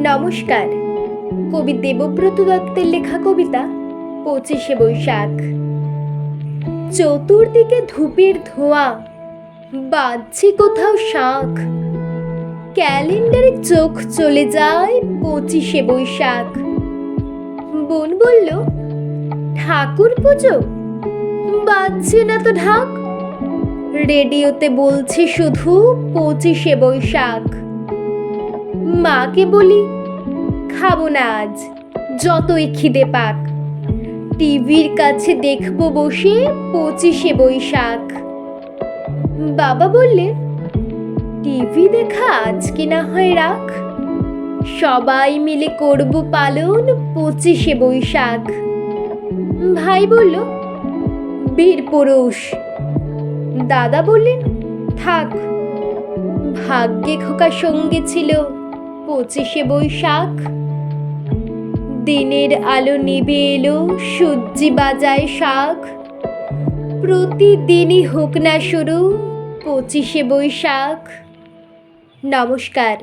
নমস্কার। কবি দেবব্রত দত্তের লেখা কবিতা ২৫শে বৈশাখ। চতুর্দিকে ধূপের ধোঁয়া, বাজছে কোথাও শাঁখ। ক্যালেন্ডারে চোখ চলে যায় ২৫শে বৈশাখ। বোন বলল, ঠাকুর পুজো, বাজছে না তো ঢাক। রেডিওতে বলছে শুধু ২৫শে বৈশাখ। মাকে বলি, খাবো না আজ, যতই খিদে পাক। টিভির কাছে দেখবো বসে ২৫শে বৈশাখ। বাবা বললেন, টিভি দেখা আজকে না হয় রাখ, সবাই মিলে করবো পালন ২৫শে বৈশাখ। ভাই বলল, বীর পুরুষ। দাদা বললেন, থাক, ভাগ্যে খোকা সঙ্গে ছিল ২৫শে বৈশাখ। দিনের আলো নিভে এলো, সূর্যি বাজায় শাঁখ। প্রতিদিনই হোক না শুরু ২৫শে বৈশাখ। নমস্কার।